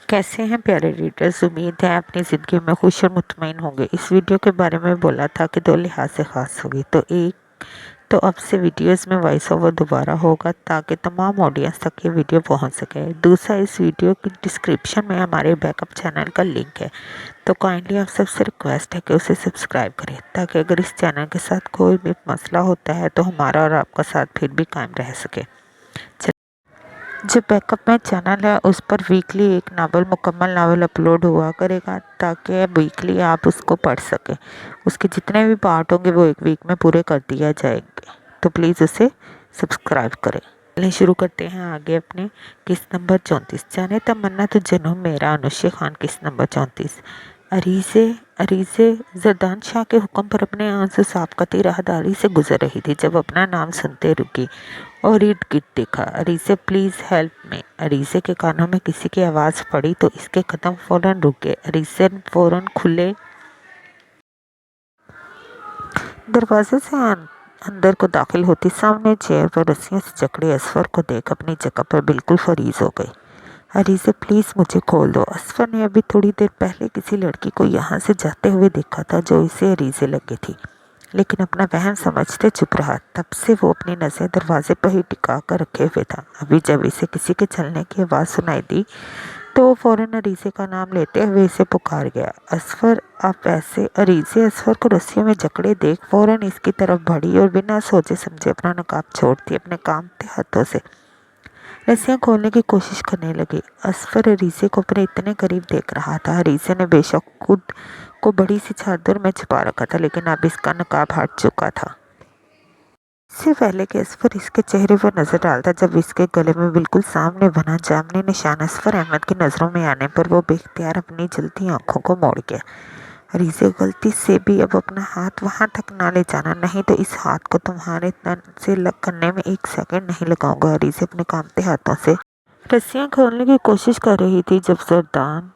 कैसे हैं प्यारे रीडर्स। उम्मीद है अपनी ज़िंदगी में खुश और मुतमईन होंगे। इस वीडियो के बारे में बोला था कि 2 लिहाज से ख़ास होगी। तो अब से वीडियोस में वॉइस ओवर दोबारा होगा ताकि तमाम ऑडियंस तक ये वीडियो पहुंच सके। दूसरा, इस वीडियो की डिस्क्रिप्शन में हमारे बैकअप चैनल का लिंक है, तो काइंडली आप सबसे रिक्वेस्ट है कि उसे सब्सक्राइब करें ताकि अगर इस चैनल के साथ कोई भी मसला होता है तो हमारा और आपका साथ फिर भी कायम रह सके। जो बैकअप में चैनल है उस पर वीकली एक नावल, मुकम्मल नावल अपलोड हुआ करेगा ताकि वीकली आप उसको पढ़ सकें। उसके जितने भी पार्ट होंगे वो एक वीक में पूरे कर दिया जाएंगे, तो प्लीज़ उसे सब्सक्राइब करें। चलिए शुरू करते हैं आगे अपने किस्त नंबर 34। जाने तमन्ना तो जनूं मेरा, अनुष्या खान किस्त नंबर 34। अरीज़े अरीज़े जरदान शाह के हुक्म पर अपने आंसू साफ करती राहदारी से गुजर रही थी जब अपना नाम सुनते रुकी और इर्द गिर्द देखा। अरीज़े प्लीज़ हेल्प मी। अरीज़े के कानों में किसी की आवाज़ पड़ी तो इसके कदम फौरन रुक गए। अरीज़े फौरन खुले दरवाजे से अंदर को दाखिल होती सामने चेयर पर रस्सियों से जकड़े असफर को देख अपनी जगह पर बिल्कुल फरीज हो गई। अरीज़े प्लीज़ मुझे खोल दो। असफर ने अभी थोड़ी देर पहले किसी लड़की को यहाँ से जाते हुए देखा था जो इसे अरीज़े लगी थी, लेकिन अपना वहम समझते चुप रहा। तब से वो अपनी नज़र दरवाजे पर ही टिका कर रखे हुए था। अभी जब इसे किसी के चलने की आवाज़ सुनाई दी तो वो फ़ौरन अरीज़े का नाम लेते हुए इसे पुकार गया। असफर आप ऐसे। अरीज़े असफर को रस्सियों में जकड़े देख फ़ौरन इसकी तरफ बढ़ी और बिना सोचे समझे अपना नकाब छोड़ती अपने कांपते हाथों से रस्सियाँ खोलने की कोशिश करने लगी। असफर अरीज़े को अपने इतने करीब देख रहा था। अरीज़े ने बेशक खुद को बड़ी सी चादर में छुपा रखा था, लेकिन अब इसका नकाब हट चुका था। इससे पहले कि असफर इसके चेहरे पर नजर डालता, जब इसके गले में बिल्कुल सामने बना जामनी निशान असफर अहमद की नज़रों में आने पर वो बेख्तियार अपनी जलती आंखों को मोड़ गया। अरीज़े गलती से भी अब अपना हाथ वहां तक ना ले जाना, नहीं तो इस हाथ को तुम्हारे तन से लग करने में 1 सेकंड नहीं लगाऊंगा। अरीज़े अपने कांपते हाथों से रस्सियां खोलने की कोशिश कर रही थी जब जरदान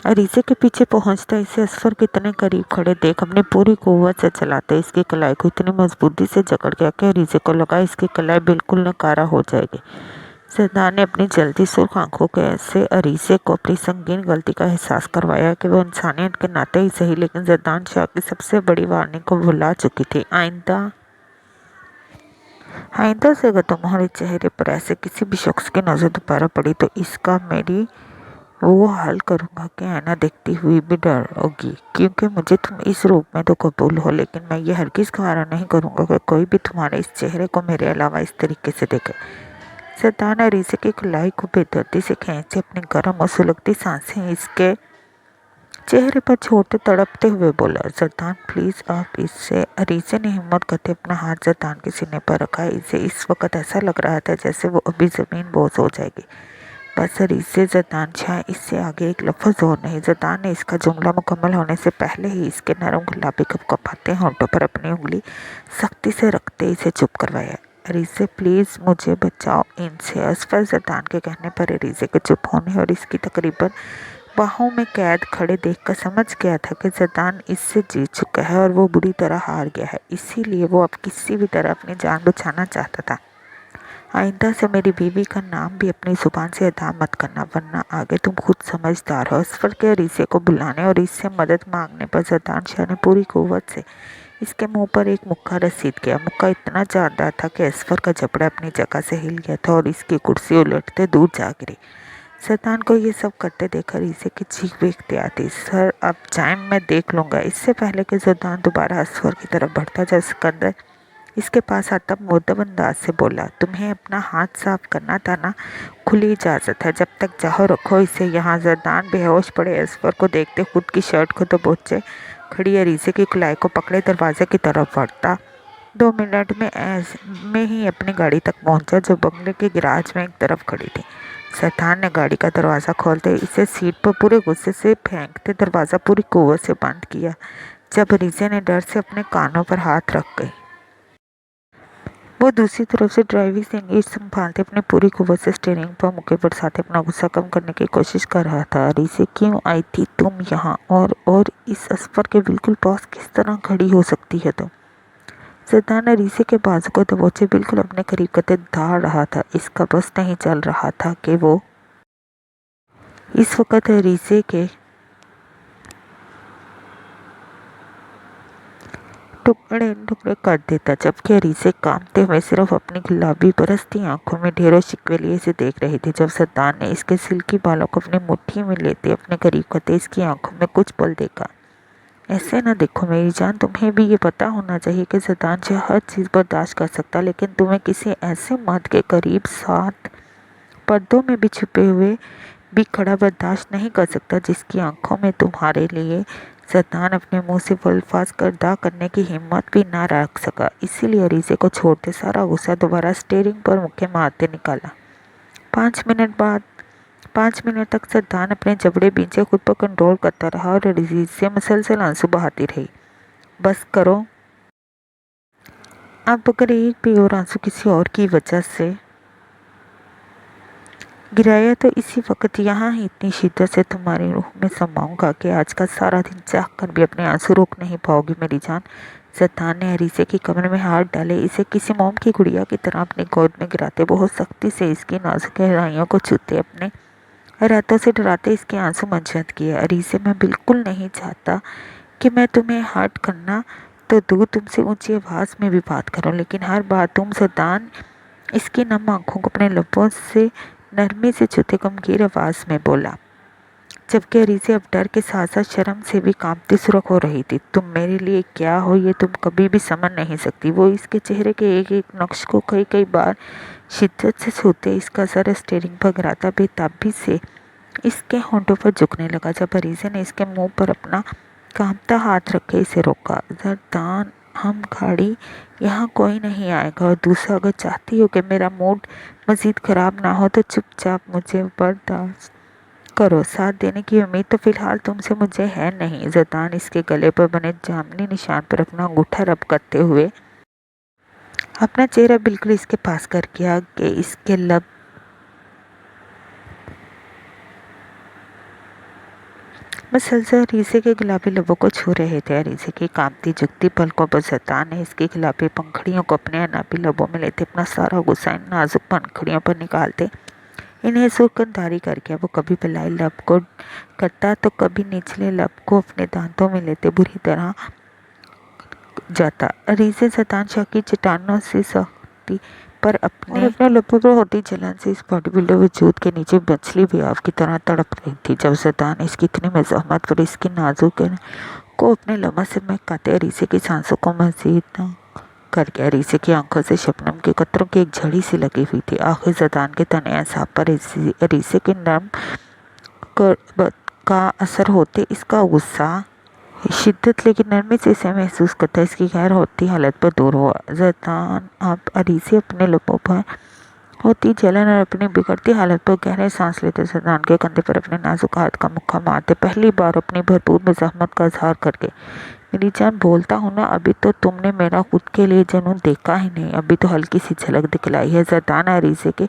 अरीज़े के पीछे पहुंचता इसे असफर के इतने करीब खड़े देख अपनी पूरी कुव्वत से चलाते इसकी कलाई को इतनी मजबूती से जकड़ गया कि अरीज़े को लगा इसकी कलाई बिल्कुल नकारा हो जाएगी। जरदान ने अपनी जल्दी सुर्ख आंखों के ऐसे अरीज़े को अपनी संगीन गलती का एहसास करवाया कि वो इंसानियत के नाते ही सही, लेकिन जरदान शाह की सबसे बड़ी वार्निंग को भुला चुकी थी। आइंदा से अगर तुम्हारे चेहरे पर ऐसे किसी भी शख्स की नज़र दोबारा पड़ी तो इसका मेरी वो हाल करूँगा कि आईना देखती हुई भी डरोगी, क्योंकि मुझे तुम इस रूप में तो कबूल हो, लेकिन मैं ये हरगिज़ गवारा नहीं करूँगा कि कोई भी तुम्हारे इस चेहरे को मेरे अलावा इस तरीके से देखे। जरदान अरीज़े की कलाई को बेदर्दी से खींचे अपनी गर्म और सुलगती सांसें इसके चेहरे पर छोड़ते तड़पते हुए बोला, जरदान प्लीज़ आप इससे। अरीज़े ने हिम्मत करते अपना हाथ जरदान के सीने पर रखा। इसे इस वक्त ऐसा लग रहा था जैसे वो अभी ज़मीन बोझ हो जाएगी। बस अरीज़े जरदान शाह इससे आगे एक लफ्ज़ और नहीं। जरदान ने इसका जुमला मुकम्मल होने से पहले ही इसके नरम गुलाबी कपकपाते होंठों पर अपनी उंगली सख्ती से रखते इसे चुप करवाया। अरीज़े प्लीज़ मुझे बचाओ इनसे। असफर जरदान के कहने पर अरीज़े के चुप होने और इसकी तकरीबन बाहों में कैद खड़े देखकर समझ गया था कि जरदान इससे जीत चुका है और वो बुरी तरह हार गया है, इसीलिए वो अब किसी भी तरह अपनी जान बचाना चाहता था। आइंदा से मेरी बीवी का नाम भी अपनी ज़ुबान से अदा मत करना, वरना आगे तुम खुद समझदार हो। असफर के अरीज़े को बुलाने और इससे मदद मांगने पर जरदान शाह ने पूरी कुव्वत से इसके मुंह पर एक मुक्का रसीद किया। मुक्का इतना ज़्यादा था कि असफर का जबड़ा अपनी जगह से हिल गया था और इसकी कुर्सी उलटते दूर जा गिरी। जरदान को ये सब करते देखकर अरीज़े की चीख बेख्तियार आती। सर अब जाए, मैं देख लूँगा। इससे पहले कि जरदान दोबारा असफर की तरफ बढ़ता जा सिकंदर इसके पास आता मुअद्दब अंदाज से बोला, तुम्हें अपना हाथ साफ करना था ना, खुली इजाज़त है, जब तक चाहो रखो इसे यहाँ। जरदान बेहोश पड़े असफर को देखते खुद की शर्ट को दबोचे खड़ी अरीज़े की कलाई को पकड़े दरवाजे की तरफ बढ़ता। 2 मिनट में ही अपनी गाड़ी तक पहुंचा जो बंगले के गैराज में एक तरफ खड़ी थी। जरदान ने गाड़ी का दरवाज़ा खोलते इसे सीट पर पूरे गुस्से से फेंकते दरवाज़ा पूरी कुव्वत से बंद किया। जब अरीज़े ने डर से अपने कानों पर हाथ रख गई, वो दूसरी तरफ से ड्राइविंग सीट संभालते अपनी पूरी कुव्वत से स्टीयरिंग पर मुक्के बरसाते अपना गुस्सा कम करने की कोशिश कर रहा था। अरीज़े क्यों आई थी तुम यहाँ, और इस असफर के बिल्कुल पास किस तरह खड़ी हो सकती है तुम? जरदान अरीज़े के बाजू को दबोचे बिल्कुल अपने करीब करते दहाड़ रहा था। इसका बस नहीं चल रहा था कि वो इस वक्त अरीसे के टुकड़े टुकड़े कर देता, जबकि अरीसे कांपते हुए सिर्फ अपनी गुलाबी बरसती आंखों में ढेरों शिकवे लिए इसे देख रही थी। जब सद्दान ने इसके सिल्की बालों को अपनी मुट्ठी में लेते अपने करीब करते इसकी आंखों में कुछ पल देखा। ऐसे ना देखो मेरी जान, तुम्हें भी ये पता होना चाहिए कि सद्दान से हर चीज़ बर्दाश्त कर सकता, लेकिन तुम्हें किसी ऐसे मर्द के करीब साथ पर्दों में भी छुपे हुए भी खड़ा बर्दाश्त नहीं कर सकता, जिसकी आंखों में तुम्हारे लिए सद्दान अपने मुंह से वो अल्फाज अदा करने की हिम्मत भी ना रख सका। इसीलिए अरीसे को छोड़ते सारा गुस्सा दोबारा स्टीयरिंग पर मुक्के मारते निकाला। 5 मिनट तक सद्दान अपने जबड़े बीचे खुद पर कंट्रोल करता रहा और अरीसे से मुसलसल आंसू बहाती रही। बस करो, अब अगर एक भी और आंसू किसी और की वजह से गिराया तो इसी वक्त यहाँ ही इतनी शिद्दत से तुम्हारी रूह में समाऊंगा कि आज का सारा दिन चाह कर भी अपने आंसू रोक नहीं पाओगी मेरी जान। सद्दान ने अरीसे की कमर में हाथ डाले, इसे किसी मोम की गुड़िया की तरह अपनी गोद में गिराते बहुत सख्ती से इसकी नाजुक गहराइयों को छूते अपने रातों से डराते इसके आंसू मंजत किए। अरीसे, मैं बिल्कुल नहीं चाहता कि मैं तुम्हें हर्ट करना तो दूर तुमसे ऊंची आवाज़ में भी बात करूं, लेकिन हर बात तुम सद्दान इसकी नम आंखों को अपने लबों से नरमी से छूते गमगीन आवाज़ में बोला, जबकि अरीसे अब डर के साथ साथ शर्म से भी कांपती सुरख हो रही थी। तुम मेरे लिए क्या हो ये तुम कभी भी समझ नहीं सकती। वो इसके चेहरे के एक एक नक्श को कई कई बार शिद्दत से छूते इसका सर स्टीयरिंग पर गिराता बेताबी से इसके होंठों पर झुकने लगा। जब अरीसे ने इसके मुंह पर अपना कांपता हाथ रखे इसे रोका। सद्दान, हम गाड़ी, यहाँ कोई नहीं आएगा, और दूसरा अगर चाहती हो कि मेरा मूड मज़ीद ख़राब ना हो तो चुपचाप मुझे बर्दाश्त करो। साथ देने की उम्मीद तो फ़िलहाल तुमसे मुझे है नहीं। सद्दान इसके गले पर बने जामनी निशान पर अपना अंगूठा रब करते हुए अपना चेहरा बिल्कुल इसके पास कर किया कि इसके लब मुसलसल अरीसे के गुलाबी लबों को छू रहे थे। अरीसे की कांपती झुकती पलकों पर सद्दान ने इसकी गुलाबी पंखड़ियों को अपने अनाबी लबों में लेते अपना सारा गुस्सा इन नाजुक पंखड़ियों पर निकालते इन्हें सुरकंधारी करके वो कभी पलाई लब को करता तो कभी निचले लब को अपने दांतों में लेते बुरी तरह जाता। अरीसे सद्दान शाह की चट्टानों से सख्ती पर अपने लबों पर होती जलन से इस बॉडी बिल्डर वजूद के नीचे मछली भी आग की तरह तड़प रही थी। जब सद्दान इसकी इतनी मज़ाहमत पर इसकी नाजुक को अपने लम्हा से महकाते अरीसे की सांसों को मजीद करके अरीसे की आंखों से शबनम के कतरों की एक झड़ी सी लगी हुई थी। आखिर सद्दान के तने असाब पर अरीसे के नरम का असर होते इसका गुस्सा शिद्दत लेकिन नरमी से इसे महसूस करता इसकी गैर होती हालत पर दूर हुआ। सद्दान अब अरीसे अपने लबों पर होती जलन और अपनी बिगड़ती हालत पर गहरे सांस लेते सद्दान के कंधे पर अपने नाजुक हाथ का मुक्का मारते पहली बार अपनी भरपूर मज़ाहमत का इजहार करके, मेरी जान बोलता हूँ ना, अभी तो तुमने मेरा खुद के लिए जुनून देखा ही नहीं, अभी तो हल्की सी झलक दिखलाई है। सद्दान अरीसे के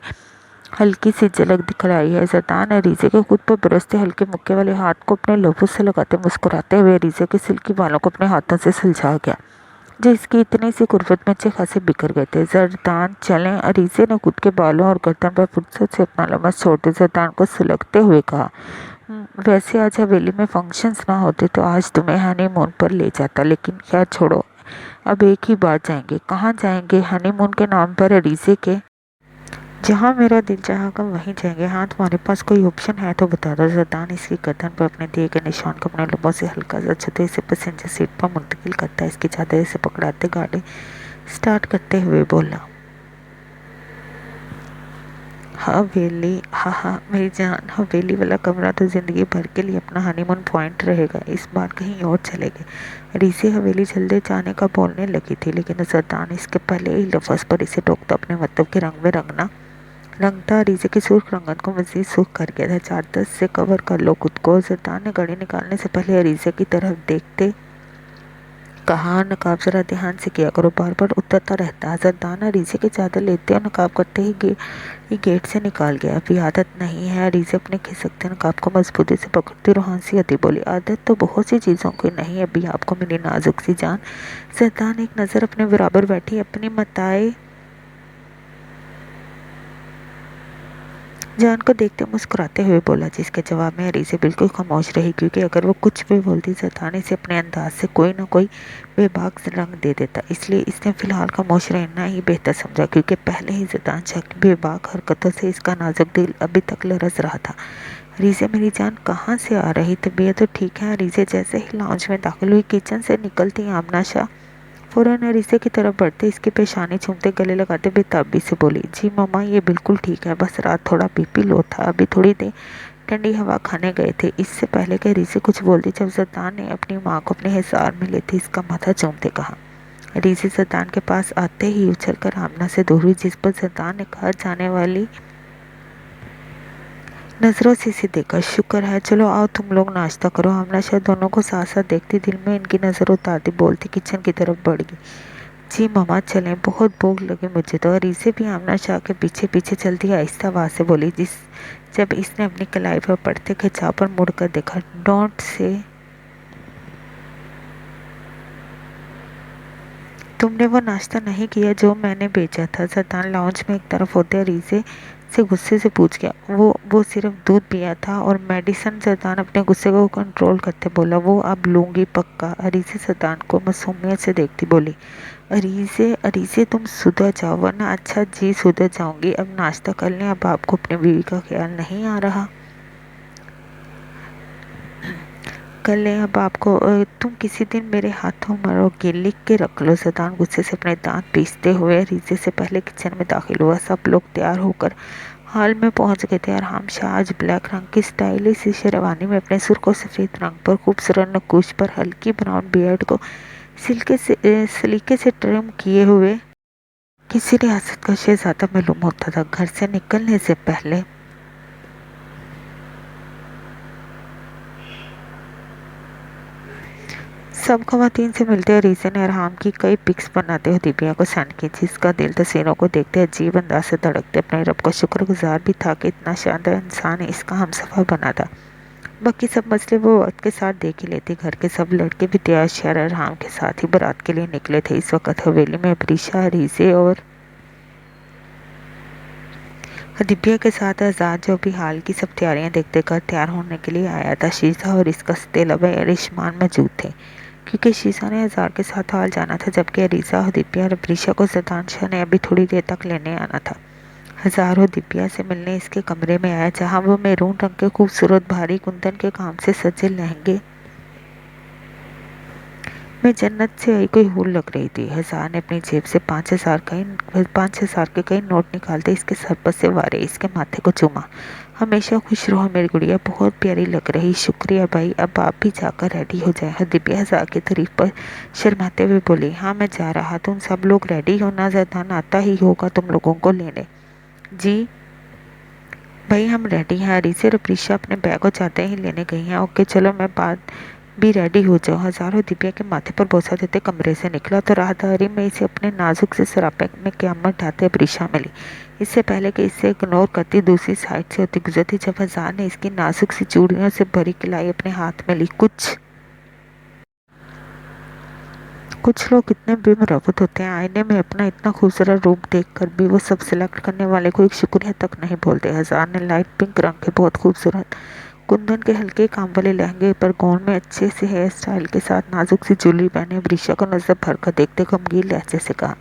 हल्की सी झलक दिखलाई है। सद्दान अरीसे के खुद पर बरसते हल्के मुक्के वाले हाथ को अपने लबों से लगाते मुस्कुराते हुए अरीसे के सिल्की बालों को अपने हाथों से सुलझा गया, जो इसकी इतनी सी गुर्बत में अच्छे खासे बिखर गए थे। सद्दान चलें, अरीसे ने खुद के बालों और गर्दन पर फुर्सत से अपना लम्हा छोड़ते सद्दान को सुलगते हुए कहा, वैसे आज हवेली में फंक्शंस ना होते तो आज तुम्हें हनीमून पर ले जाता, लेकिन खैर छोड़ो, अब एक ही बार जाएंगे। कहाँ जाएंगे? हनीमून के नाम पर अरीसे के जहाँ मेरा दिल चाहेगा वहीं जाएंगे। हाँ, तुम्हारे पास कोई ऑप्शन है तो बता दो। सद्दान इसकी गर्दन पर अपने दिए गए निशान को अपने लबों से हल्का सा छूते इसे पैसेंजर सीट पर मुंतकिल करता है इसकी चादर से पकड़ाते गाड़ी स्टार्ट करते हुए बोला, हवेली, हाँ मेरी जान, हवेली वाला कमरा तो ज़िंदगी भर के लिए अपना हनीमून पॉइंट रहेगा, इस बार कहीं और चलेंगे। अरीसे हवेली जल्दी जाने का बोलने लगी थी, लेकिन सद्दान इसके पहले ही लफ्ज़ पर इसे टोकता अपने मतलब के रंग में रंगता अरीसे की सुर्ख रंगन को मज़ीद सुर्ख कर गया था। चादर से कवर कर लो खुद को। सद्दान ने घड़ी निकालने से पहले अरीसे की तरफ देखते कहा, नकाब ज़रा ध्यान से किया करो, बार बार उतरता रहता है। सद्दान अरीसे की चादर लेते और नकाब करते ही गेट से निकाल गया। अभी आदत नहीं है। अरीसे अपने खिसकते नकाब को मजबूती से पकड़ती रूहानी आती बोली, आदत तो बहुत सी चीज़ों की नहीं, अभी आपको मिली नाजुक सी जान। सद्दान एक नज़र अपने बराबर बैठी अपनी मताए जान को देखते मुस्कुराते हुए बोला, जिसके जवाब में अरीज़े बिल्कुल खामोश रही, क्योंकि अगर वो कुछ भी बोलती जताने से अपने अंदाज से कोई ना कोई बेबाक रंग दे देता। इसलिए इसने फिलहाल खामोश रहना ही बेहतर समझा, क्योंकि पहले ही जतान शाह की बेबाक हरकतों से इसका नाजुक दिल अभी तक लरस रहा था। अरीज़े, मेरी जान कहाँ से आ रही? तबीयत तो ठीक है? अरीज़े जैसे ही लाउंज में दाखिल हुई, किचन से निकलती आमना शाह फ़ौरन अरीज़े की तरफ बढ़ते इसकी पेशानी चूमते गले लगाते बेताबी से बोली, जी मम्मा, ये बिल्कुल ठीक है, बस रात थोड़ा बीपी लो था, अभी थोड़ी देर ठंडी हवा खाने गए थे। इससे पहले कि अरीज़े कुछ बोलती, जब जतान ने अपनी माँ को अपने हिसार में लेते इसका माथा चूमते कहा। अरीज़े जतान के पास आते ही उछल कर आमना से दूर हुई, जिस पर जतान ने कहा जाने वाली नजरों से इसे देखा, शुक्र है, चलो आओ तुम लोग नाश्ता करो। आमना शाह दोनों को साथ साथ देखती दिल में इनकी नज़र उतारती बोलती किचन की तरफ बढ़ गई, जी मम्मा चलें, बहुत भूख लगी मुझे तो। अरीज़े भी आमना शाह के पीछे पीछे चलती आहिस्ता आवाज़ से बोली, जब इसने अपनी कलाई पर पड़ते खिंचाव पर मुड़कर देखा, डोंट से तुमने वो नाश्ता नहीं किया जो मैंने भेजा था? जतान लाउंज में एक तरफ होते अरीज़े से गुस्से से पूछ गया। वो सिर्फ दूध पिया था और मेडिसिन। जतान अपने गुस्से को कंट्रोल करते बोला, वो अब लूँगी पक्का। अरीज़े जतान को मासूमियत से देखती बोली, अरीज़े अरीज़े तुम सुधर जाओ वरना। अच्छा जी सुधर जाऊंगी, अब नाश्ता कर लें। अब आपको अपनी बीवी का ख्याल नहीं आ रहा? कर लें अब आपको, तुम किसी दिन मेरे हाथों मरोगे, लिख के रख लो। जतान गुस्से से अपने दांत पीसते हुए अरीज़े से पहले किचन में दाखिल हुआ। सब लोग तैयार होकर हॉल में पहुंच गए थे। अरहाम शाह आज ब्लैक रंग की स्टाइलिश शेरवानी में अपने सुर्ख और सफ़ेद रंग पर खूबसूरत नकुश पर हल्की ब्राउन बियर्ड को सलीके से ट्रिम किए हुए किसी रियासत का शहजादा मालूम होता था। घर से निकलने से पहले सब खवातीन से मिलते अरीज़े ने अरहाम की कई पिक्स बनाते हुए दिव्या को सेंड की, जिसका दिल तस्वीरों को देखते अजीब अंदाज से धड़कते अपने रब का शुक्रगुजार भी था कि इतना शानदार इंसान इसका हमसफ़र बना था। बाकी सब मसले वो वक्त के साथ देख ही लेती। घर के सब लड़के भी तैयार शहर अरहाम के साथ ही बारात के लिए निकले थे। इस वक्त हवेली में प्रीशा, अरीज़े और दिव्या के साथ आज़ाद, जो भी हाल की सब तैयारियां देखते कर तैयार होने के लिए आया था। शीशा और इसका सतेला भाई अरिशमान मौजूद थे, क्योंकि शीशा ने आज़ाद के साथ हाल जाना था, जबकि अरीज़ा और दिव्या और प्रीशा को जतान शाह ने अभी थोड़ी देर तक लेने आना था। हज़ार और दिव्या से मिलने इसके कमरे में आया, जहाँ वो मैरून रंग के खूबसूरत भारी कुंदन के काम से सजे लहंगे मैं जन्नत से आई कोई हूर लग रही थी। हज़ार ने अपनी जेब से 5,000 के कई नोट निकालते इसके सर पर से वारे, इसके माथे को चूमा। हमेशा खुश रहो मेरी गुड़िया, बहुत प्यारी लग रही। शुक्रिया भाई, अब आप भी जाकर रेडी हो जाए। दिव्या हज़ार की तारीफ पर शर्माते हुए बोली, हाँ मैं जा रहा, तुम सब लोग रेडी हो ना? जतान आता ही होगा तुम लोगों को लेने। जी भाई हम रेडी हैं। अरीज़े और प्रीशा अपने बैग को जाते ही लेने गई हैं। ओके चलो, मैं बाद भी रेडी हो जाओ। हज़ारों दिव्या के माथे पर बोसा देते कमरे से निकला तो राहदारी में इसे अपने नाजुक से सरापे में क़यामत ढाते प्रीशा मिली। इससे पहले कि इसे इग्नोर करती दूसरी साइड से होती गुजरती, जब हज़ार ने इसकी नाजुक सी चूड़ियों से भरी कलाई अपने हाथ में ली। कुछ लोग इतने बेमरवत होते हैं, आईने में अपना इतना खूबसूरत रूप देखकर भी वो सब सिलेक्ट करने वाले को एक शुक्रिया तक नहीं बोलते। हज़ार ने लाइट पिंक रंग के बहुत खूबसूरत कुंदन के हल्के काम वाले लहंगे पर गाउन में अच्छे से हेयर स्टाइल के साथ नाजुक सी ज्वेलरी पहने वृषा को नजर भर कर देखते गमगीन लहजे से कहा,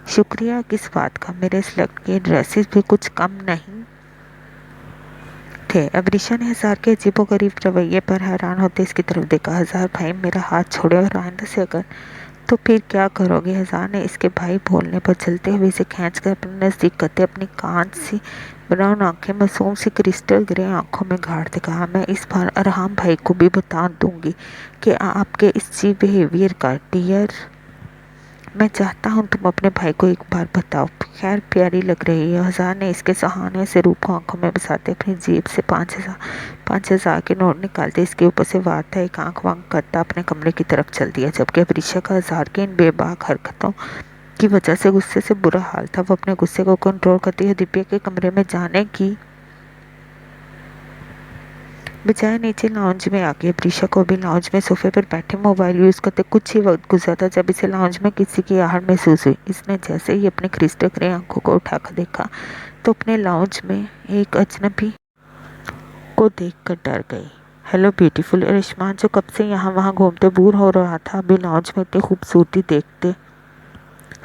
शुक्रिया किस बात का, मेरे सिलेक्ट किए ड्रेसेस भी कुछ कम नहीं थे। अब ऋषा ने हज़ार के अजीबोगरीब रवैये पर हैरान होते इसकी तरफ देखा। हज़ार भाई मेरा हाथ छोड़े और आइंदा से अगर तो फिर क्या करोगे? हज़ार ने इसके भाई बोलने पर चलते हुए इसे खींचकर अपने नज़दीक करते अपनी कांच सी ब्राउन आंखें मासूम सी क्रिस्टल ग्रे आंखों में गाड़ते कहा, मैं इस बार अरहाम भाई को भी बता दूंगी कि आपके इस चीप बिहेवियर का। डियर, मैं चाहता हूँ तुम अपने भाई को एक बार बताओ। खैर प्यारी लग रही है। हज़ार ने इसके सहाने से रूप को आंखों में बसाते अपनी जेब से 5,000 के नोट निकालते इसके ऊपर से वार था एक आंख वांख करता अपने कमरे की तरफ चल दिया। जबकि वृषा का हज़ार के इन बेबाक हरकतों की वजह से गुस्से से बुरा हाल था। वो अपने गुस्से को कंट्रोल करती हुई दिव्या के कमरे में जाने की बजाय नीचे लाउंज में आ गई। प्रीशा को भी लाउंज में सोफे पर बैठे मोबाइल यूज़ करते कुछ ही वक्त गुजरा था जब इसे लाउंज में किसी की आहट महसूस हुई। इसने जैसे ही अपने क्रिस्टल ग्रे आंखों को उठाकर देखा तो अपने लाउंज में एक अजनबी को देखकर डर गई। Hello beautiful. रिश्मान जो कब से यहाँ वहाँ घूमते बोर हो रहा था, अभी लाउंज में इतनी खूबसूरती देखते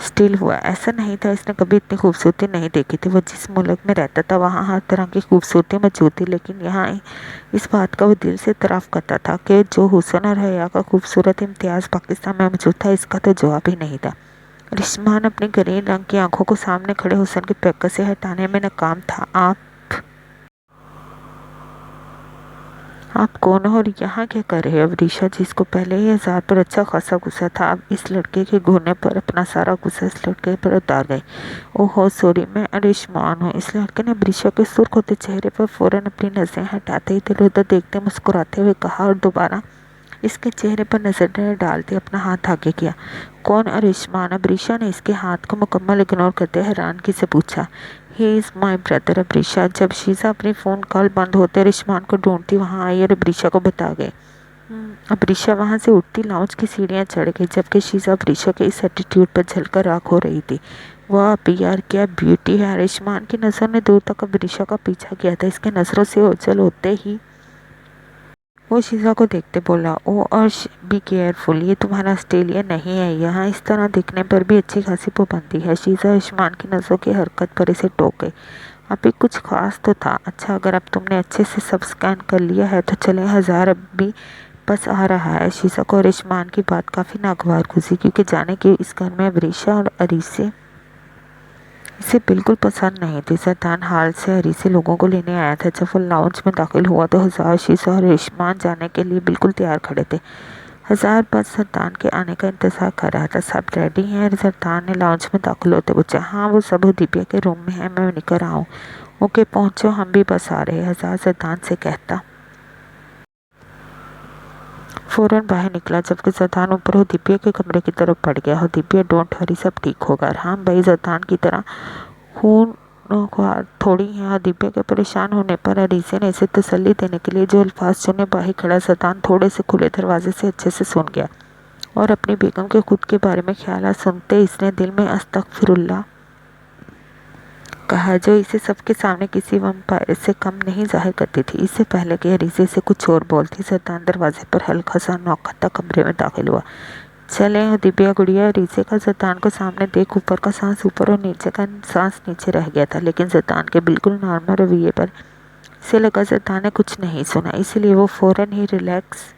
स्टिल हुआ। ऐसा नहीं था इसने कभी इतनी खूबसूरती नहीं देखी थी। वो जिस मुल्क में रहता था वहाँ हर तरह की खूबसूरती मौजूद थी, लेकिन यहाँ इस बात का वो दिल से इतराफ़ करता था कि जो हुस्न और हया का खूबसूरत इम्तियाज़ पाकिस्तान में मौजूद था, इसका तो जवाब ही नहीं था। रिश्मान अपनी ग्रीन रंग की आंखों को सामने खड़े हुस्न की पैकेट से हटाने में नाकाम था। आप कौन हो और यहाँ क्या कर रहे हो? अवरीशा, जिसको पहले ही हजार पर अच्छा खासा गुस्सा था, अब इस लड़के के घूरने पर अपना सारा गुस्सा इस लड़के पर उतार गई। ओहो सॉरी, मैं अरिशमान हूँ। इस लड़के ने अवरीशा के सुर्ख होते चेहरे पर फौरन अपनी नज़रें हटाते ही इधर उधर देखते मुस्कुराते हुए कहा और दोबारा इसके चेहरे पर नजर डालते अपना हाथ आगे किया। कौन अरिशमान? अवरीशा ने इसके हाथ को मुकम्मल इग्नोर करते हैरानगी से पूछा। He is my brother Avreesha. जब शीज़ा अपनी फ़ोन कॉल बंद होते रिश्मान को ढूंढती वहाँ आई और अवरीशा को बता गई। अवरीशा वहाँ से उठती लाउंज की सीढ़ियाँ चढ़ गई, जबकि शीज़ा अवरीशा के इस एटीट्यूड पर झलकर राख हो रही थी। वाह यार, क्या ब्यूटी है। रिश्मान की नज़र ने दूर तक अवरीशा का पीछा किया था। इसके नज़रों से ओझल होते ही वो शीज़ा को देखते बोला, ओ अर्श बी केयरफुल, ये तुम्हारा ऑस्ट्रेलिया नहीं है। यहाँ इस तरह दिखने पर भी अच्छी खासी पाबंदी है। शीज़ा रिश्मान की नज़रों की हरकत पर इसे टोक गई। अभी कुछ खास तो था। अच्छा, अगर अब तुमने अच्छे से सब स्कैन कर लिया है तो चले, 1000 अब भी बस आ रहा है। शीज़ा को रिश्मान की बात काफ़ी नागवार गुजरी, क्योंकि जाने कि इस घर में अवरीशा और अरीसे इसे बिल्कुल पसंद नहीं थी। जरदान हाल से अरीसे लोगों को लेने आया था। जब वो लाउंज में दाखिल हुआ तो 1000 शीशा और रिश्मान जाने के लिए बिल्कुल तैयार खड़े थे। 1000 बस जरदान के आने का इंतज़ार कर रहा था। सब रेडी हैं? जरदान ने लाउंज में दाखिल होते पूछा। हाँ, वो सब दिव्या के रूम में है, मैं निकल रहा हूँ। ओके पहुँचो, हम भी बस आ रहे हैं, 1000 जरदान से कहता फ़ौरन बाहर निकला, जबकि जरदान ऊपर हो दिव्या के कमरे की तरफ बढ़ गया। हो दिव्या, डोंट वरी, सब ठीक होगा। हाँ भाई, जरदान की तरह खून थोड़ी है। दिव्या के परेशान होने पर अरीसे ने इसे तसल्ली देने के लिए जो अल्फाज चुने, बाहर खड़ा जरदान थोड़े से खुले दरवाजे से अच्छे से सुन गया और अपनी बेगम के खुद के बारे में ख्याल सुनते इसने दिल में अस्तगफिरुल्लाह कहा, जो इसे सबके सामने किसी वम्पायर से कम नहीं जाहिर करती थी। इससे पहले कि अरीसे से कुछ और बोलती, जरदान दरवाजे पर हल्का सा नौका तक कमरे में दाखिल हुआ। चले हो दिव्या गुड़िया। अरीसे का जरदान को सामने देख ऊपर का सांस ऊपर और नीचे का सांस नीचे रह गया था, लेकिन जरदान के बिल्कुल नॉर्मल रवैये पर इसे लगा जरदान ने कुछ नहीं सुना, इसलिए वो फ़ौरन ही रिलैक्स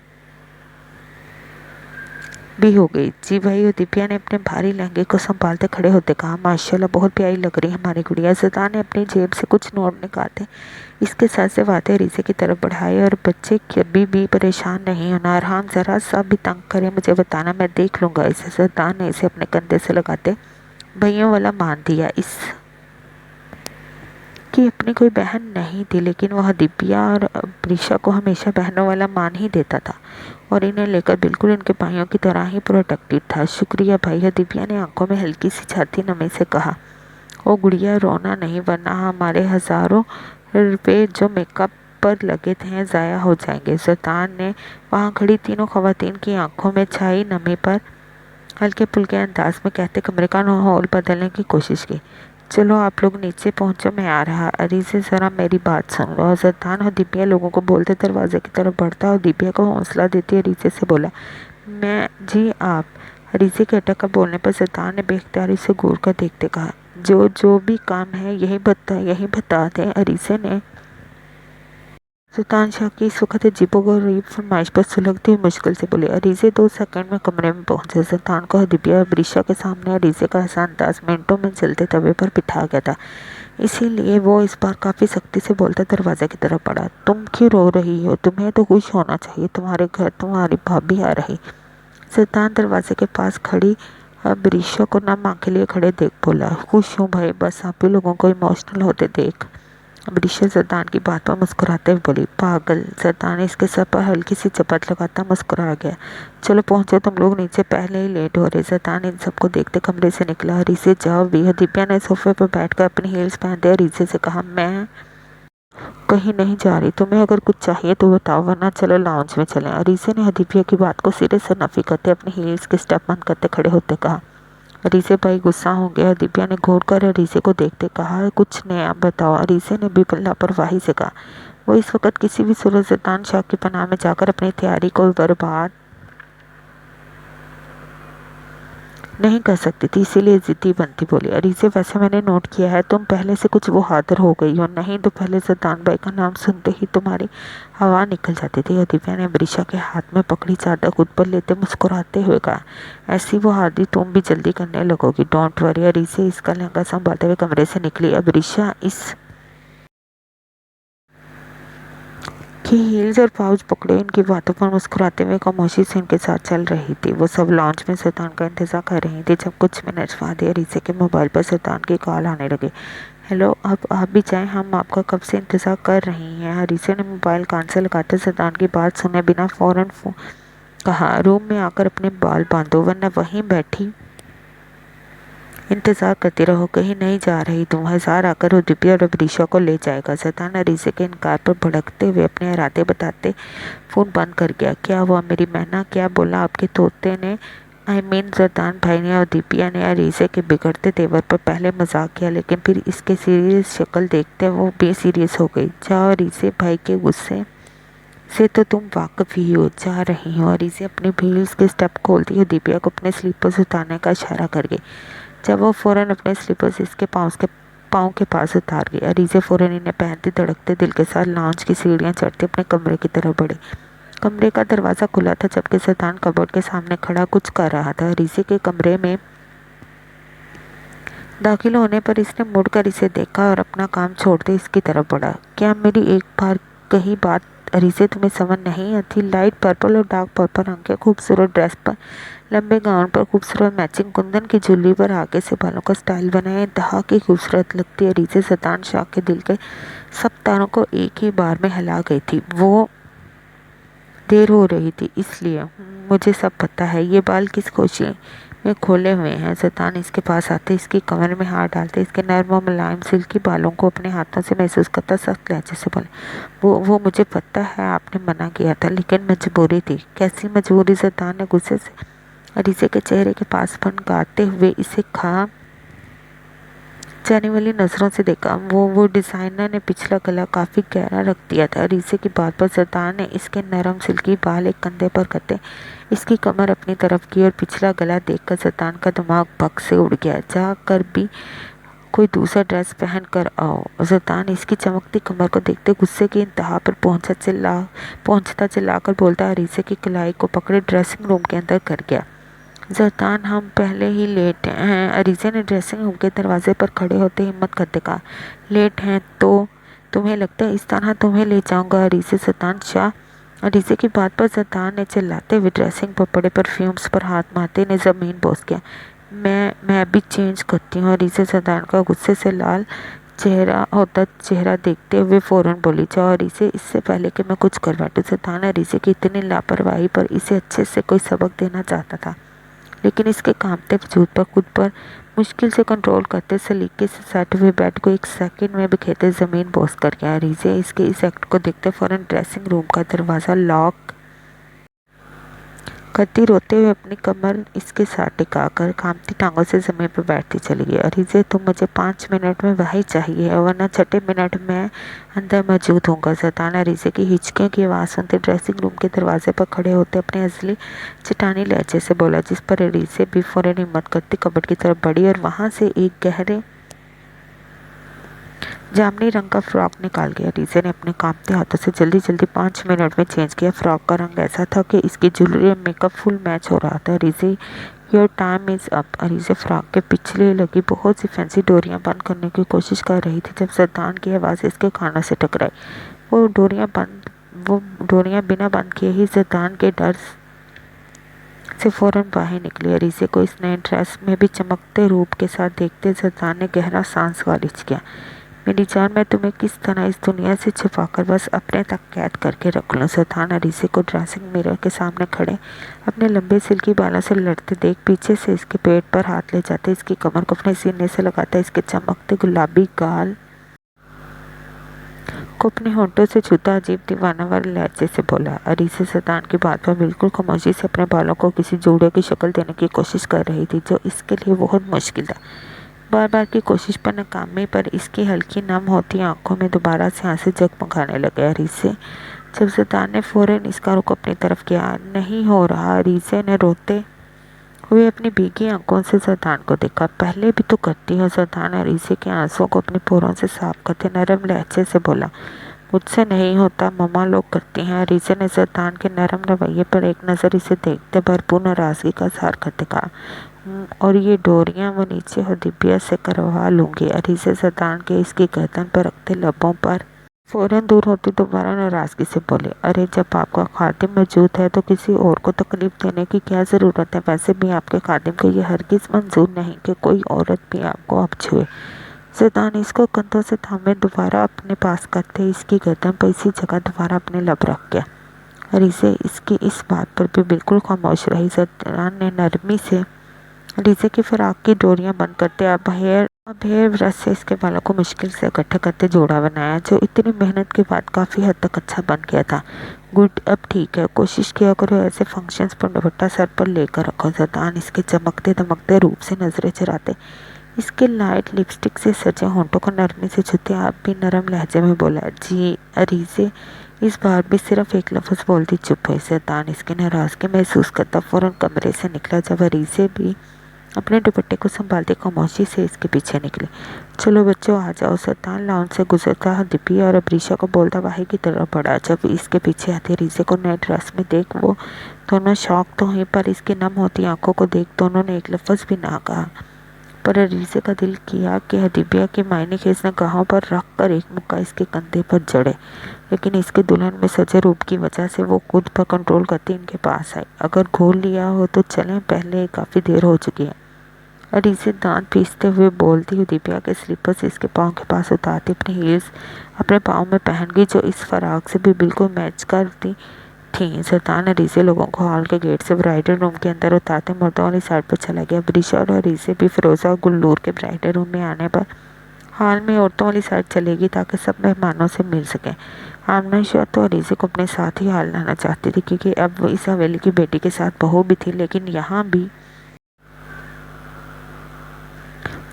भी हो गई। जी भाई, और दिव्या ने अपने भारी लहंगे को संभालते खड़े होते कहा, माशाल्लाह बहुत प्यारी लग रही है हमारी गुड़िया। जरदान ने अपनी जेब से कुछ नोट निकालते इसके साथ से वादे अरीसे की तरफ बढ़ाए, और बच्चे कभी भी परेशान नहीं होना। अरहान ज़रा सा भी तंग करे मुझे बताना, मैं देख लूँगा इसे। जरदान ने इसे अपने कंधे से लगाते भैयों वाला मान दिया। इस की अपनी कोई बहन नहीं थी, लेकिन वह दिव्या और अवरीशा को हमेशा बहनों वाला मान ही देता था और इन्हें लेकर बिल्कुल इनके भाइयों की तरह ही प्रोटेक्टिव था। शुक्रिया भैया, दिव्या ने आंखों में हल्की सी छाती नमी से कहा। ओ गुड़िया, रोना नहीं, वरना हमारे हज़ारों रुपए जो मेकअप पर लगे थे ज़ाया हो जाएंगे। जरदान ने वहाँ खड़ी तीनों खवातीन की आंखों में छाई नमी पर हल्के फुल्के अंदाज में कहते कमरे का माहौल बदलने की कोशिश की। चलो आप लोग नीचे पहुंचो, मैं आ रहा। अरीसे ज़रा मेरी बात सुन लो। जरदान और दिव्या लोगों को बोलते दरवाजे की तरफ बढ़ता और दिव्या को हौसला देती अरीसे से बोला, मैं जी आप। अरीसे के अटक कर बोलने पर जरदान ने बेख्तियारी से घूर कर देखते कहा, जो भी काम है यही बता दें। अरीसे ने सुल्तान शाह की इस वक्त अजीबोगरीब फरमाइश पर सुलगती हुई मुश्किल से बोले। अरीसे 2 सेकंड में कमरे में पहुंचे। सुल्तान को दिव्या अवरीशा के सामने अरीसे का ऐसा अंदाज मिनटों में जलते तवे पर बिठा गया था, इसीलिए वो इस बार काफ़ी सख्ती से बोलता दरवाजे की तरफ बढ़ा। तुम क्यों रो रही हो? तुम्हें तो खुश होना चाहिए, तुम्हारे घर तुम्हारी भाभी आ रही। सुल्तान दरवाजे के पास खड़ी अवरीशा को नम आंखें लिए खड़े देख बोला, खुश हूँ भाई, बस आप ही लोगों को इमोशनल होते देख। अवरीशा जरदान की बात पर मुस्कुराते हुए बोली, पागल। जरदान इसके सर पर हल्की सी चपत लगाता मुस्कुरा गया। चलो पहुंचो, तुम लोग नीचे पहले ही लेट हो रहे। जरदान इन सबको देखते कमरे से निकला। अरीसे जाओ भी। दिव्या ने सोफे पर बैठकर अपनी हील्स पहनते अरीसे से कहा, मैं कहीं नहीं जा रही, तुम्हें अगर कुछ चाहिए तो बताओ, वरना चलो लाउंज में चलें। अरीसे ने दिव्या की बात को सिरे से नफी करते अपनी हील्स के स्टेप बंद करते खड़े होते कहा। अरीसे भाई गुस्सा हो गया। दिव्या ने घूर कर अरीसे को देखते कहा, कुछ नया बताओ। अरीसे ने भी लापरवाही से कहा, वो इस वक्त किसी भी सूरत जतान शाह की पनाह में जाकर अपनी तैयारी को बर्बाद नहीं कर सकती थी, इसीलिए जिद्दी बनती बोली। अरीसे, वैसे मैंने नोट किया है तुम पहले से कुछ वो हादर हो गई हो। नहीं तो पहले जतान भाई का नाम सुनते ही तुम्हारी हवा निकल जाती थी। दिव्या ने बरीशा के हाथ में पकड़ी चादर खुद पर लेते मुस्कुराते हुए कहा, ऐसी वो हादी तुम भी जल्दी करने लगोगी। Don't worry. अरीसे इसका लहंगा संभालते हुए कमरे से निकली। अब बरीशा इस की हील्स और पाउच पकड़े इनकी बातों पर मुस्कुराते हुए खामोशी से इनके साथ चल रही थी। वो सब लॉन्च में शैतान का इंतजार कर रही थी। जब कुछ मिनट बाद अरीसे के मोबाइल पर शैतान की कॉल आने लगी। हेलो, अब आप भी जाएं, हम आपका कब से इंतजार कर रही हैं। अरीसे ने मोबाइल कान से लगाते शैतान की बात सुने बिना फौरन कहा, रूम में आकर अपने बाल बांधो वरना वहीं बैठी इंतजार करती रहो। कहीं नहीं जा रही तुम। हजार आकर वो दिव्या और बरीशा को ले जाएगा। शैतान अरीसे के इनकार पर भड़कते हुए अपने इरादे बताते फोन बंद कर गया। क्या हुआ मेरी मैना, क्या बोला आपके तोते ने? शैतान भाई ने और दिव्या ने अरीसे के बिगड़ते तेवर पर पहले मजाक किया, लेकिन फिर इसके सीरियस शक्ल देखते वो बेसीरियस हो गई। जाओ अरीसे भाई के गुस्से से तो तुम वाकिफ ही हो। जा रही हो। अरीसे अपने हील्स के स्टेप खोलती हुई दिव्या को अपने स्लीपर्स उतारने का इशारा कर गई। जब वो फ़ौरन अपने स्लीपर्स इसके पाँव के पास उतार गई। अरीसे फ़ौरन इन्हें पहनते धड़कते दिल के साथ लॉन्च की सीढ़ियाँ चढ़ते अपने कमरे की तरफ बढ़े। कमरे का दरवाज़ा खुला था जबकि शैतान कबर्ड के सामने खड़ा कुछ कर रहा था। अरीसे के कमरे में दाखिल होने पर इसने मुड़कर इसे देखा और अपना काम छोड़ते इसकी तरफ बढ़ा। क्या मेरी एक बार कही बात अरीसे तुम्हें समझ नहीं आती? लाइट पर्पल और डार्क पर्पल रंग के खूबसूरत ड्रेस पर, लंबे गाउन पर खूबसूरत मैचिंग कुंदन की ज्वेलरी पर आगे से बालों का स्टाइल बनाए इंतहा की खूबसूरत लगती अरीसे शैतान शाह के दिल के सब तारों को एक ही बार में हिला गई थी। वो देर हो रही थी इसलिए मुझे सब पता है। ये बाल किस खुशी में खोले हुए हैं? शैतान इसके पास आते इसकी कमर में हाथ डालते इसके नर्म और मुलायम सिल्की बालों को अपने हाथों से महसूस करता सख्त लहजे से बोले, वो मुझे पता है आपने मना किया था, लेकिन मजबूरी थी। कैसी मजबूरी? शैतान ने गुस्से से अरीसे के चेहरे के पास फनकारते हुए इसे खा जाने वाली नजरों से देखा। वो डिजाइनर ने पिछला गला काफी गहरा रख दिया था। अरीसे की बात पर शैतान ने इसके नरम सिल्की बाल एक कंधे पर करते इसकी कमर अपनी तरफ की और पिछला गला देखकर शैतान का दिमाग भग से उड़ गया। जा कर भी कोई दूसरा ड्रेस पहन कर आओ। शैतान इसकी चमकती कमर को देखते गुस्से की इंतहा पर पहुंचता चिल्लाकर बोलता अरीसे की कलाई को पकड़े ड्रेसिंग रूम के अंदर कर गया। शैतान, हम पहले ही लेट हैं। अरीसे ने ड्रेसिंग रूम के दरवाजे पर खड़े होते हिम्मत करते कहा, लेट हैं तो तुम्हें लगता है इस तरह तुम्हें ले जाऊंगा? अरीसे शैतान शाह। अरीसे की बात पर शैतान ने चिल्लाते हुए ड्रेसिंग पर पड़े परफ्यूम्स पर हाथ मारते ने जमीन बोस किया। मैं भी चेंज करती हूँ। अरीसे शैतान का गुस्से से लाल चेहरा देखते हुए फौरन बोली, जाओ अरीसे, इससे पहले कि मैं कुछ कर बैठूं। शैतान अरीसे की इतनी लापरवाही पर इसे अच्छे से कोई सबक देना चाहता था, लेकिन इसके कांपते वजूद पर खुद पर मुश्किल से कंट्रोल करते सलीके से सटे हुए बेड को एक सेकंड में बिखेरते ज़मीन बोस कर गया। अरीसे इसके इस एक्ट को देखते फ़ौरन ड्रेसिंग रूम का दरवाज़ा लॉक करती रोते हुए अपनी कमर इसके साथ टिकाकर कांपती टांगों से ज़मीन पर बैठती चली गई। अरीसे, तुम मुझे 5 मिनट में वही चाहिए वरना छठे मिनट में अंदर मौजूद होऊंगा। शैतान अरीसे की हिचकियों की आवाज़ सुनते ड्रेसिंग रूम के दरवाजे पर खड़े होते अपने असली चट्टानी लहजे से बोला, जिस पर अरीसे भी फौरन हिम्मत करती कबर्ड की तरफ बढ़ी और वहाँ से एक गहरे जामुनी रंग का फ्रॉक निकाल गया। अरीसे ने अपने कांपते हाथों से जल्दी 5 मिनट में चेंज किया। फ्रॉक का रंग ऐसा था कि इसकी ज्वेलरी और मेकअप फुल मैच हो रहा था। अरीसे, योर टाइम इज़ अप। अरीसे फ्रॉक के पिछले लगी बहुत सी फैंसी डोरियां बंद करने की कोशिश कर रही थी जब शैतान की आवाज़ इसके कानों से टकराई। वो डोरियां बिना बंद किए ही शैतान के डर से फौरन बाहर निकली। अरीसे को इस नए ड्रेस में भी चमकते रूप के साथ देखते शैतान ने गहरा सांस खारिज किया। मेरी जान, मैं तुम्हें किस तरह इस दुनिया से छिपाकर बस अपने तक कैद करके रख लूँ। शैतान अरीसे को ड्रेसिंग मिरर के सामने खड़े अपने लंबे सिल्की बालों से लड़ते देख पीछे से इसके पेट पर हाथ ले जाते इसकी कमर को अपने सीने से लगाता इसके चमकते गुलाबी गाल को अपने होंठों से छूता अजीब दीवानावर लहजे से बोला। अरीसे सतान की बात पर बिल्कुल खामोशी से अपने बालों को किसी जोड़े की शक्ल देने की कोशिश कर रही थी, जो इसके लिए बहुत मुश्किल था। बार बार की कोशिश पर नाकामी पर इसकी हल्की नम होती आंखों में दोबारा से आंसू जगमगाने लगे। अरीसे जब सतान ने फौरन इसका रुख अपनी तरफ किया, नहीं हो रहा। अरीसे ने रोते हुए अपनी भीगी आंखों से सतान को देखा। पहले भी तो करती हो। सतान अरीसे के आंसुओं को अपनी पोरों से साफ करते नरम लहजे से बोला। मुझसे नहीं होता, मम्मा लोग करती हैं। अरीसे ने सतान के नरम रवैये पर एक नज़र इसे देखते भरपूर नाराजगी का इज़हार करते कहा, और ये डोरियां वो नीचे हदीबिया से करवा लूँगी। अरीसे सतान के इसकी गर्दन पर रखते लबों पर फौरन दूर होती दोबारा नाराज़गी से बोले, अरे जब आपका खादिम मौजूद है तो किसी और को तकलीफ देने की क्या ज़रूरत है। वैसे भी आपके खादिम को ये हरगिज़ मंजूर नहीं कि कोई औरत भी आपको अब छुए। सतान इसको कंधों से थामे दोबारा अपने पास करते इसकी गर्दन पर इसी जगह दोबारा अपने लब रख गया। अरीसे इसकी इस बात पर भी बिल्कुल खामोश रही। सतान ने नरमी से अरीसे की फिराक की डोरियां बंद करते अब हेयर ब्रश से इसके बालों को मुश्किल से इकट्ठा करते जोड़ा बनाया, जो इतनी मेहनत के बाद काफ़ी हद तक अच्छा बन गया था। गुड, अब ठीक है। कोशिश किया करो ऐसे फंक्शंस पर दुपट्टा सर पर लेकर रखो। सतान इसके चमकते दमकते रूप से नजरें चुराते इसके लाइट लिपस्टिक से सजे होंठों को नरमी से छूते आप भी नरम लहजे में बोला, जी। अरीसे इस बार भी सिर्फ एक लफ्ज़ बोलती चुप हुई। सतान इसकी नाराज़गी महसूस करता फ़ौरन कमरे से निकला। जब अरीसे भी अपने दुपट्टे को संभालते खामोशी से इसके पीछे निकले। चलो बच्चों आ जाओ। सतान लाउंज से गुजरता दिपी और अबरीशा को बोलता वाही की तरफ बढ़ा। जब इसके पीछे आते अरीसे को नए ड्रेस में देख वो दोनों शौक तो हुई, पर इसकी नम होती आंखों को देख दोनों ने एक लफ्ज़ भी ना कहा। पर अरीसे का दिल किया कि हदीबिया के मायने खेस निगाहों पर रख कर एक मुक्का इसके कंधे पर जड़े, लेकिन इसके दुल्हन में सजे रूप की वजह से वो खुद पर कंट्रोल करती इनके पास आई। अगर घोल लिया हो तो चलें, पहले काफ़ी देर हो चुकी है। अरीसे दांत पीसते हुए बोलती हुई दिव्या के स्लीपर्स इसके पाँव के पास उतारती अपनी हील्स अपने पाँव में पहन गई, जो इस फराक से भी बिल्कुल मैच करती थी। सतान अरीसे लोगों को हॉल के गेट से ब्राइडल रूम के अंदर उतारते मर्दों वाली साइड पर चला गया। अबरीशा और अरीसे भी फिरोज़ा और गुल्लूर के ब्राइडल रूम में आने पर हॉल में औरतों वाली साइड चलेगी ताकि सब मेहमानों से मिल सकें। आमना शाह तो अरीसे को अपने साथ ही हाल लाना चाहती थी, क्योंकि अब वो इस हवेली की बेटी के साथ बहू भी थी, लेकिन यहाँ भी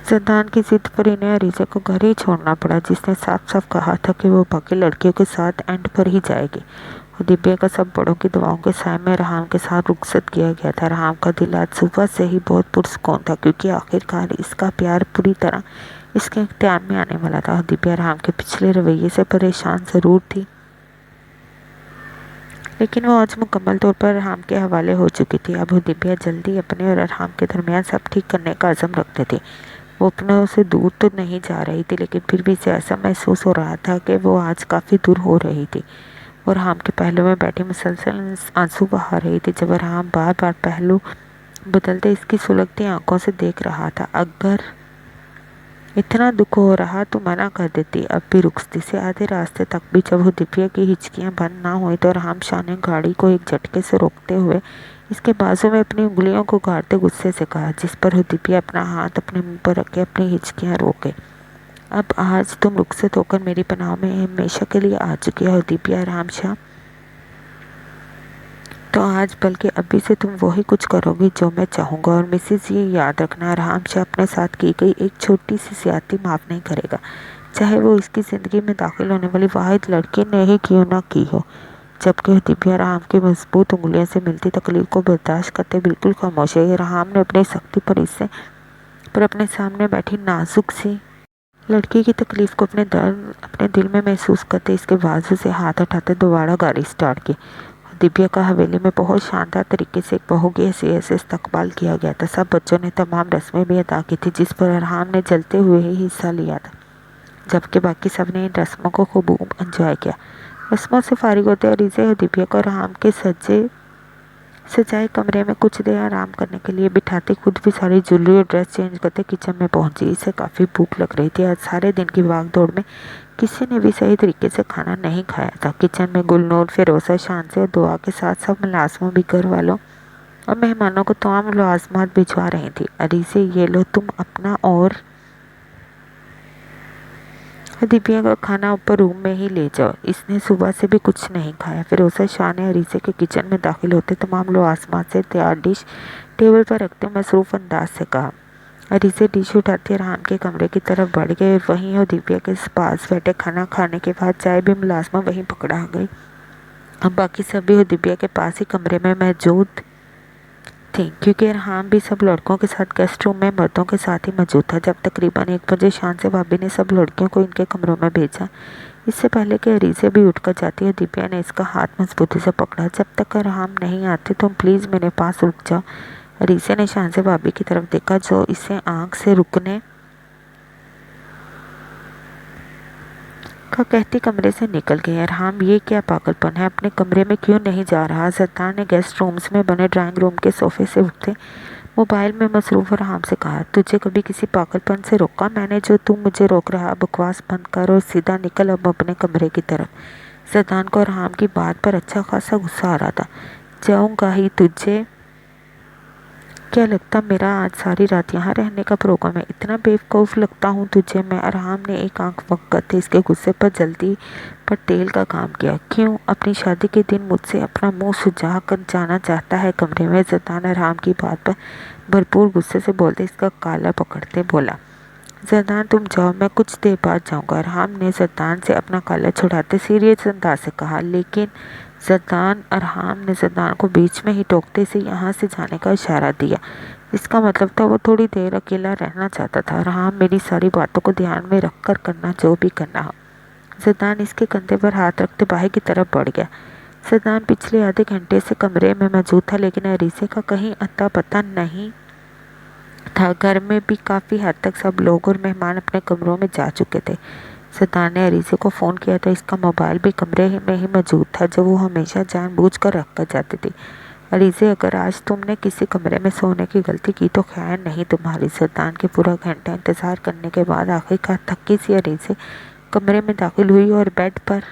सतान की जिद पर इन्हें अरीसे को घर ही छोड़ना पड़ा, जिसने साफ साफ कहा था कि वो बाकी लड़कियों के साथ एंड पर ही जाएगी। दिव्या का सब बड़ों की दुआओं के साय में रहाम के साथ रुखसत किया गया था। रहाम का दिल आज सुबह से ही बहुत पुरसुकून था, क्योंकि आखिरकार इसका प्यार पूरी तरह इसके इख्तियार में आने वाला था। दिव्या रहाम के पिछले रवैये से परेशान ज़रूर थी, लेकिन वो आज मुकम्मल तौर पर रहाम के हवाले हो चुकी थी। अब दिव्या जल्दी अपने और रहाम के दरमियान सब ठीक करने का अज़म रखते थे। वो अपने से दूर तो नहीं जा रही थी, लेकिन फिर भी इसे ऐसा महसूस हो रहा था कि वो आज काफ़ी दूर हो रही थी और रहाम के पहलू में बैठी मुसलसल आंसू बहा रही थी। जब रहाम बार बार पहलू बदलते इसकी सुलगती आंखों से देख रहा था। अगर इतना दुख हो रहा तो मना कर देती, अब भी रुकती से आधे रास्ते तक भी जब दिव्या की हिचकियाँ बंद ना हुई तो रहाम शाह ने गाड़ी को एक झटके से रोकते हुए इसके बाजू में अपनी उंगलियों को गाड़ते गुस्से से कहा, जिस पर दिव्या अपना हाथ अपने मुंह पर रख के अपनी हिचकियाँ रोके। अब आज तुम रुखसत होकर मेरी पनाह में हमेशा के लिए आ चुकी हो दिव्या राम शाह, तो आज बल्कि अभी से तुम वही कुछ करोगी जो मैं चाहूँगा। और मिसेज ये याद रखना, राम शाह अपने साथ की गई एक छोटी सी ज्यादती माफ़ नहीं करेगा, चाहे वो इसकी ज़िंदगी में दाखिल होने वाली वाहिद लड़की ने ही क्यों ना की हो। जबकि दिव्या राम की मजबूत उंगलियों से मिलती तकलीफ को बर्दाश्त करते बिल्कुल खामोश है। राम ने अपनी सख्ती पर अपने सामने बैठी नाजुक सी लड़की की तकलीफ को अपने दिल में महसूस करते इसके बाजू से हाथ हटाते दोबारा गाड़ी स्टार्ट की। दिव्या का हवेली में बहुत शानदार तरीके से एक बहू की हैसियत से इस्तकबाल किया गया था। सब बच्चों ने तमाम रस्में भी अदा की थी, जिस पर अरहाम ने जलते हुए ही हिस्सा लिया था, जबकि बाकी सब ने इन रस्मों को खूब एंजॉय किया। रस्मों से फारिग होते अरीज़े दिव्या को अरहाम के सजाए कमरे में कुछ देर आराम करने के लिए बिठाते खुद भी सारी ज्वेलरी और ड्रेस चेंज करते किचन में पहुंची। इसे काफ़ी भूख लग रही थी। आज सारे दिन की भाग दौड़ में किसी ने भी सही तरीके से खाना नहीं खाया था। किचन में गुलनूर, फिरोज़ा, शांति और दुआ के साथ सब मुलाजमों भी घर वालों और मेहमानों को तमाम मुलाजमात भिजवा रही थी। अरीज़े ये लो तुम अपना और दिव्या का खाना ऊपर रूम में ही ले जाओ, इसने सुबह से भी कुछ नहीं खाया। फिरोजा शाह ने अरीसे के किचन में दाखिल होते तमाम लोग आसमान से तैयार डिश टेबल पर रखते मसरूफ़ अंदाज से कहा। अरीसे डिश उठाती अरहाम के कमरे की तरफ बढ़ गए। वहीं और दिव्या के पास बैठे खाना खाने के बाद चाय भी मुलाजमा वहीं पकड़ा गई। अब बाकी सभी दिव्या के पास ही कमरे में मौजूद थी, क्योंकि अरहाम भी सब लड़कों के साथ गेस्ट रूम में मर्दों के साथ ही मौजूद था। जब तकरीबन 1 बजे शान से भाभी ने सब लड़कियों को इनके कमरों में भेजा, इससे पहले कि अरीसे भी उठकर जाती है, दिव्या ने इसका हाथ मजबूती से पकड़ा। जब तक अरहाम नहीं आते तुम प्लीज़ मेरे पास रुक जाओ। अरीसे ने शान से भाभी की तरफ देखा, जो इसे आँख से रुकने का कहती कमरे से निकल गई। अरहाम, ये क्या पागलपन है, अपने कमरे में क्यों नहीं जा रहा? सत्तार ने गेस्ट रूम्स में बने ड्राइंग रूम के सोफे से उठते मोबाइल में मसरूफ़ अरहाम से कहा, तुझे कभी किसी पागलपन से रोका मैंने जो तू मुझे रोक रहा? बकवास बंद कर और सीधा निकल अब अपने कमरे की तरफ। सत्तान को अरहाम की बात पर अच्छा खासा गुस्सा आ रहा था। जाऊँगा ही, तुझे क्या लगता मेरा आज सारी रात यहाँ रहने का प्रोग्राम है? इतना बेवकूफ़ लगता हूँ तुझे मैं? अरहाम ने एक आंख बंद करते इसके गुस्से पर जल्दी पर तेल का काम किया। क्यों अपनी शादी के दिन मुझसे अपना मुंह सुझा कर जाना चाहता है कमरे में? जतान अरहाम की बात पर भरपूर गुस्से से बोलते इसका काला पकड़ते बोला, जतान तुम जाओ, मैं कुछ देर बाद जाऊँगा। अरहाम ने जतान से अपना काला छुड़ाते सीरियस अंदाज से कहा। लेकिन अरहाम ने जतान को बीच में ही टोकते से यहाँ से जाने का इशारा दिया। इसका मतलब था वो थोड़ी देर अकेला रहना चाहता था। अरहाम, मेरी सारी बातों को ध्यान में रख कर करना जो भी करना हो। जतान इसके कंधे पर हाथ रखते बाहर की तरफ बढ़ गया। जतान पिछले आधे घंटे से कमरे में मौजूद था, लेकिन अरीसे का कहीं अता पता नहीं था। घर में भी काफ़ी हद तक सब लोग और मेहमान अपने कमरों में जा चुके थे। सत्तार ने अरीसे को फ़ोन किया तो इसका मोबाइल भी कमरे में ही मौजूद था, जो वो हमेशा जानबूझकर रख कर जाती थी। अरीसे, अगर आज तुमने किसी कमरे में सोने की गलती की तो खैर नहीं तुम्हारी। सत्तार के पूरा घंटा इंतज़ार करने के बाद आखिरकार थकी सी अरीसे कमरे में दाखिल हुई और बेड पर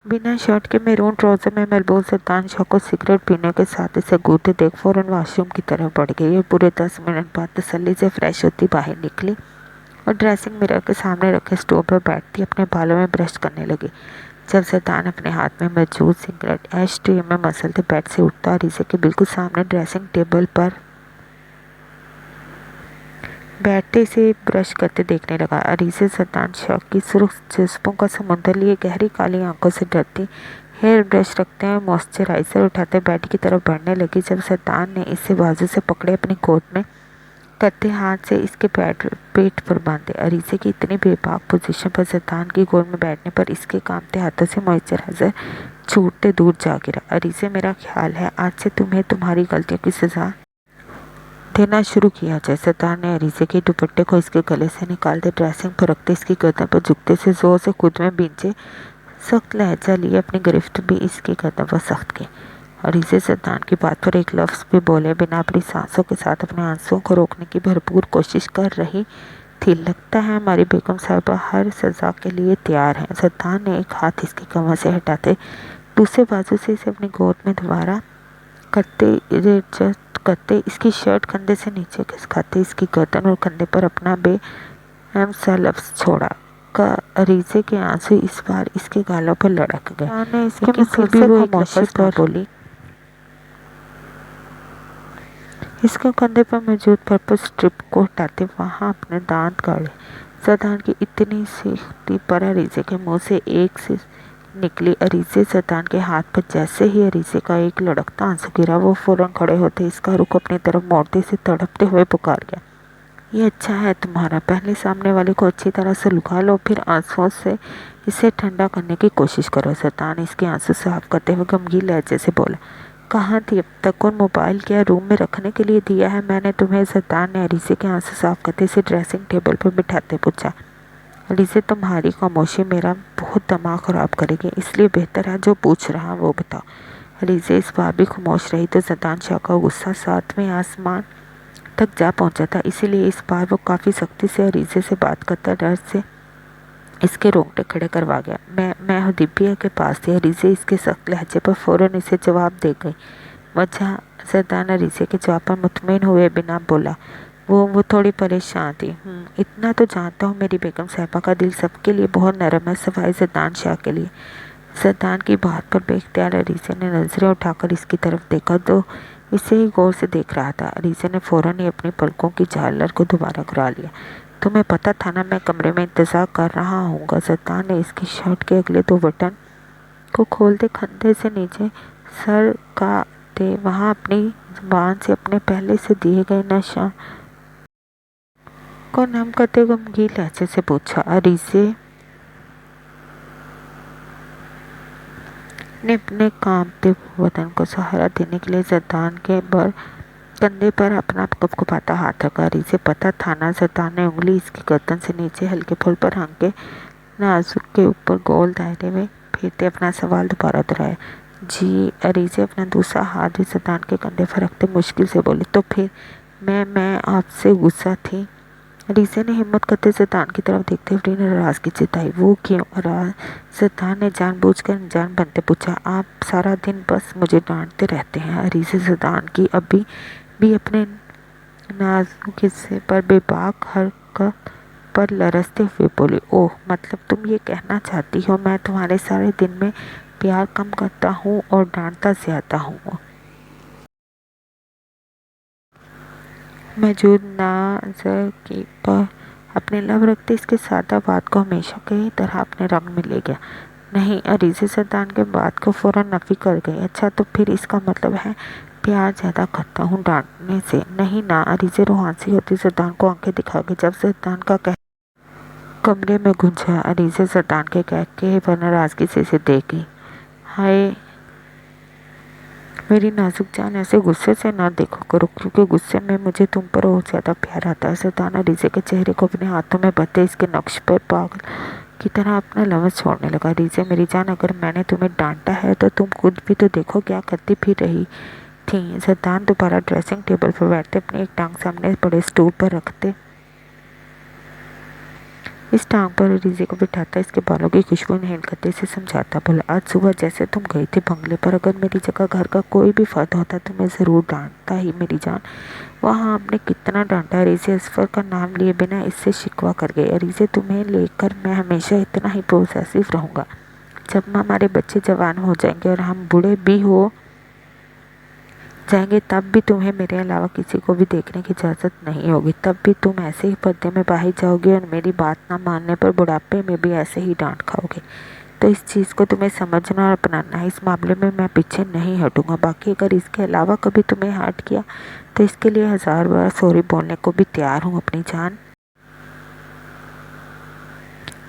बिना शर्ट के मैरून ट्राउज़र में मलबूस सत्तान शाह को सिगरेट पीने के साथ इसे घूरते देख फ़ौरन वॉशरूम की तरफ बढ़ गई और पूरे 10 मिनट बाद तसल्ली से फ्रेश होती बाहर निकली और ड्रेसिंग मिरर के सामने रखे स्टोव पर बैठती अपने बालों में ब्रश करने लगी। जब सत्तान अपने हाथ में मौजूद सिगरेट ऐश ट्रे में मसलते बेड से उठता और इसे के बिल्कुल सामने ड्रेसिंग टेबल पर बैठते से ब्रश करते देखने लगा। अरीसे सत्तान शाह की सुर्ख जुल्फ़ों का समुंदर लिए गहरी काली आंखों से डरती हेयर ब्रश रखते हैं मॉइस्चराइज़र उठाते बेड की तरफ बढ़ने लगी। जब सत्तान ने इसे बाजू से पकड़े अपनी गोद में करते हाथ से इसके पेट पर बांधे। अरीसे की इतनी बेबाक पोजीशन पर सत्तान की गोद में बैठने पर इसके कांपते हाथों से मॉइस्चराइज़र छूटते दूर जा गिरा। अरीसे, मेरा ख्याल है आज से तुम्हें तुम्हारी गलतियों की सज़ा देना शुरू किया जाए। सत्तार ने अरीसे के दुपट्टे को इसके गले से निकालते ड्रेसिंग पर रखते इसकी गर्दन पर झुकते से जोर से खुद में बींचे सख्त लहजा लिए अपनी गिरफ्त भी इसकी गर्दन पर सख्त की। अरीसे सत्तान की बात पर एक लफ्ज़ भी बोले बिना अपनी सांसों के साथ अपने आंसुओं को रोकने की भरपूर कोशिश कर रही थी। लगता है हमारी बेगम साहिबा हर सज़ा के लिए तैयार हैं। सत्तान ने एक हाथ इसकी कमर से हटाते दूसरे बाजू से इसे अपनी गोद में दोबारा करते इसकी शर्ट कंधे से नीचे खिसकाते इसकी गर्दन और कंधे पर अपना बेहम सा लफ्ज़ छोड़ा का अरीसे के आंसू इस बार इसके गालों पर लड़क गए। इसके फिर भी वो खामोशी पर बोली, इसके कंधे पर मौजूद पर्पल स्ट्रिप को हटाते वहाँ अपने दांत गाड़े। सत्तान की इतनी सख्ती पर अरीसे के मुंह से एक से निकली। अरीसे सत्तान के हाथ पर जैसे ही अरीसे का एक लड़कता आंसू गिरा, वो फौरन खड़े होते इसका रुख अपनी तरफ मोड़ते से तड़पते हुए पुकार गया, ये अच्छा है तुम्हारा, पहले सामने वाले को अच्छी तरह से लुका लो, फिर आंसुओं से इसे ठंडा करने की कोशिश करो। सत्तान इसके आंसू साफ करते हुए गमगीन लहजे से बोला, कहाँ थी अब तक? और मोबाइल क्या रूम में रखने के लिए दिया है मैंने तुम्हें? सत्तान ने अरीसे के आंसू साफ करते इसे ड्रेसिंग टेबल पर बिठाते पूछा। अरीसे, तुम्हारी खामोशी मेरा बहुत दिमाग ख़राब करेगी, इसलिए बेहतर है जो पूछ रहा वो बताओ। अरीसे इस बार भी खामोश रही तो सत्तान शाह का गुस्सा 7वें आसमान तक जा पहुंचा था, इसीलिए इस बार वो काफ़ी सख्ती से अरीसे से बात करता डर से इसके रोंगटे खड़े करवा गया। मैं दिव्या के पास थी। अरीसे इसके सख्त लहजे पर फ़ौरन इसे जवाब दे गई। वजह? सत्तान अरीसे के जवाब पर मुतमईन हुए बिना बोला, वो थोड़ी परेशान थी। इतना तो जानता हूँ मेरी बेगम साहिबा का दिल सबके लिए बहुत नरम है, सवाए ज़ैदान शाह के लिए। ज़ैदान की बात पर बेख्तियार अरीज़े ने नज़रें उठाकर इसकी तरफ देखा तो इसे ही गौर से देख रहा था। अरीज़े ने फ़ौरन ही अपनी पलकों की झालर को दोबारा घुरा लिया। तुम्हें पता था ना मैं कमरे में इंतज़ार कर रहा हूँगा। ज़ैदान ने इसकी शर्ट के अगले 2 बटन को खोलते कंधे से नीचे सर का दे वहाँ अपनी ज़ुबान से अपने पहले से दिए गए निशान को नम करते गमगीन लहजे से पूछा। अरीज़े ने अपने कांपते बदन को सहारा देने के लिए ज़ैदान के कंधे पर अपना कपकपाता हाथ रखा। अरीज़े पता था ना। ज़ैदान ने उंगली इसकी गर्दन से नीचे हल्के फुल पर हंग के नाजुक के ऊपर गोल दायरे में फेरते अपना सवाल दोबारा दोहराया। जी। अरीज़े अपना दूसरा हाथ भी ज़ैदान के कंधे पर रखते मुश्किल से बोली। तो फिर मैं आपसे गुस्सा थी। अरीज़े ने हिम्मत करते ज़ैदान की तरफ देखते हुए नाराज़गी जताई। वो क्यों? ज़ैदान ने जानबूझकर अनजान बनते पूछा। आप सारा दिन बस मुझे डांटते रहते हैं। अरीज़े ज़ैदान की अभी भी अपने नाजुक हिस्से पर बेबाक हरकत पर लरसते हुए बोली। ओह, मतलब तुम ये कहना चाहती हो मैं तुम्हारे सारे दिन में प्यार कम करता हूँ और डांटता ज़्यादा हूँ। मौजूद नाज़ुकी पर अपने लब रखते इसके सादा बात को हमेशा की तरह अपने रंग में ले गया। नहीं। अरीज़े ज़ैदान के बात को फ़ौरन नफ़ी कर गई। अच्छा, तो फिर इसका मतलब है प्यार ज़्यादा करता हूँ डांटने से? नहीं ना। अरीज़े रुहानसी होती ज़ैदान को आंखें दिखा गई। जब ज़ैदान का कमरे में गूंजा। अरीज़े ज़ैदान के कह के पर नाराज़गी से इसे देख गई। हाय मेरी नाजुक जान, ऐसे गुस्से से ना देखो करो, क्योंकि गुस्से में मुझे तुम पर और ज़्यादा प्यार आता है। ज़ैदान अरीज़े के चेहरे को अपने हाथों में बंधे इसके नक्श पर पागल की तरह अपना लफ्ज़ छोड़ने लगा। अरीज़े मेरी जान, अगर मैंने तुम्हें डांटा है तो तुम खुद भी तो देखो क्या करती फिर रही थी। ज़ैदान दोबारा ड्रेसिंग टेबल पर बैठते अपनी एक टांग सामने पड़े स्टूल पर रखते इस टांग पर अरीज़े को बिठाता इसके बालों की खुशबू इनहेल करते इसे समझाता। बोला, आज सुबह जैसे तुम गई थी बंगले पर, अगर मेरी जगह घर का कोई भी फर्द होता तो मैं ज़रूर डांटता ही मेरी जान। वहाँ आपने कितना डांटा। अरीज़े असफर का नाम लिए बिना इससे शिकवा कर गई। अरीज़े तुम्हें लेकर मैं हमेशा इतना ही पोसेसिव रहूँगा। जब हमारे बच्चे जवान हो जाएंगे और हम बूढ़े भी हो जाएंगे तब भी तुम्हें मेरे अलावा किसी को भी देखने की इजाज़त नहीं होगी। तब भी तुम ऐसे ही पर्दे में बाहर जाओगे और मेरी बात ना मानने पर बुढ़ापे में भी ऐसे ही डांट खाओगे। तो इस चीज़ को तुम्हें समझना और अपनाना है। इस मामले में मैं पीछे नहीं हटूँगा। बाकी अगर इसके अलावा कभी तुम्हें हर्ट किया तो इसके लिए 1000 बार सॉरी बोलने को भी तैयार हूँ अपनी जान।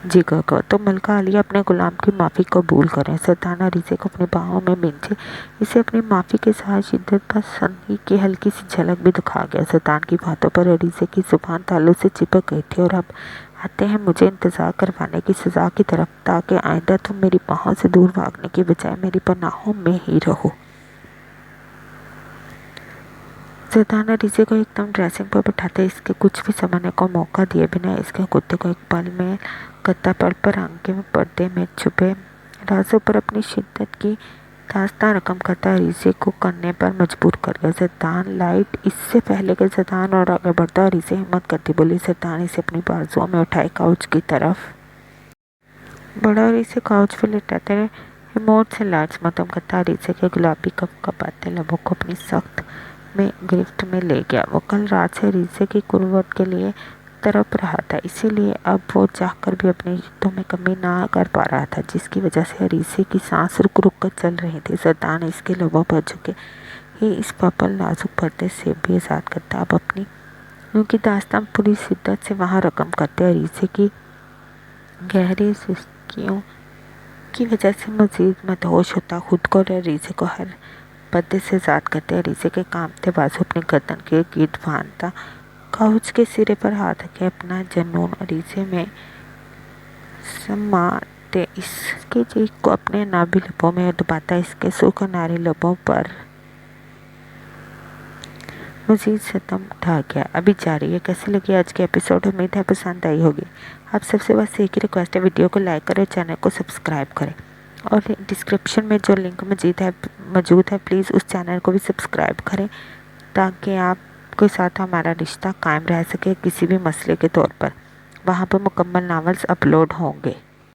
जी काका। तो मलका आलिया अपने गुलाम की माफ़ी कबूल करें। ज़ैदान अरीज़े को अपनी बाहों में बिंचे इसे अपनी माफ़ी के साथ शिद्दत पसंदी की हल्की सी झलक भी दिखा गया। ज़ैदान की बातों पर अरीज़े की ज़ुबान तालू से चिपक गई थी। और अब आते हैं मुझे इंतज़ार करवाने की सज़ा की तरफ, ताकि आइंदा तुम मेरी बाहों से दूर भागने की बजाय मेरी पनाहों में ही रहो। ज़ैदान अरीज़े को एकदम ड्रेसिंग पर बिठाते इसके कुछ भी समझने को मौका दिए बिना इसके कुत्ते को एक पल में गत्ता पर आंखें में पर्दे में छुपे राजों पर अपनी शिद्दत की दास्तान रकम करता अरीज़े को करने पर मजबूर कर गया। ज़ैदान लाइट इससे पहले के ज़ैदान और आगे बढ़ता अरीज़े हिम्मत करती बोली। ज़ैदान इसे अपनी बाजुओं में उठाए काउच की तरफ बड़ा और इसे काउच पर लेटाते रहे रिमोट से लार्ज मतम करता अरीज़े के गुलाबी कपकपाते लबों को अपनी सख्त में गिरफ्त में ले गया। वो कल रात से अरीज़े की कुर्बत के लिए तड़प रहा था, इसीलिए अब वो चाहकर भी अपनी जिद्दों में कमी ना कर पा रहा था, जिसकी वजह से अरीज़े की सांस रुक रुक कर चल रही थी। ज़ैदान इसके लबों पर झुके ही इस पपल नाजुक पर्दे से भी आज़ाद करता अब अपनी उनकी दास्तान पूरी शिद्दत से वहाँ रकम करते। अरीज़े की गहरी सुस्तियों की वजह से मज़ीद मदहोश होता खुद को और अरीज़े को हर पर्दे से आज़ाद करते। अरीज़े के कांपते बाजू अपनी गर्दन के गिर्द बांधता काउच के सिरे पर हाथ रखे अपना जनून अरीज़े में समाते इसके चीख को अपने नाभि लबों में दबाता इसके सुखनारी लबों पर मज़ीद सितम उठा गया। अभी जारी है। कैसी लगी आज की एपिसोड? उम्मीद है पसंद आई होगी। आप सबसे बस एक ही रिक्वेस्ट है, वीडियो को लाइक करें, चैनल को सब्सक्राइब करें और डिस्क्रिप्शन में जो लिंक मौजूद है प्लीज़ उस चैनल को भी सब्सक्राइब करें, ताकि आप आपके साथ हमारा रिश्ता कायम रह सके किसी भी मसले के तौर पर। वहाँ पर मुकम्मल नावल्स अपलोड होंगे।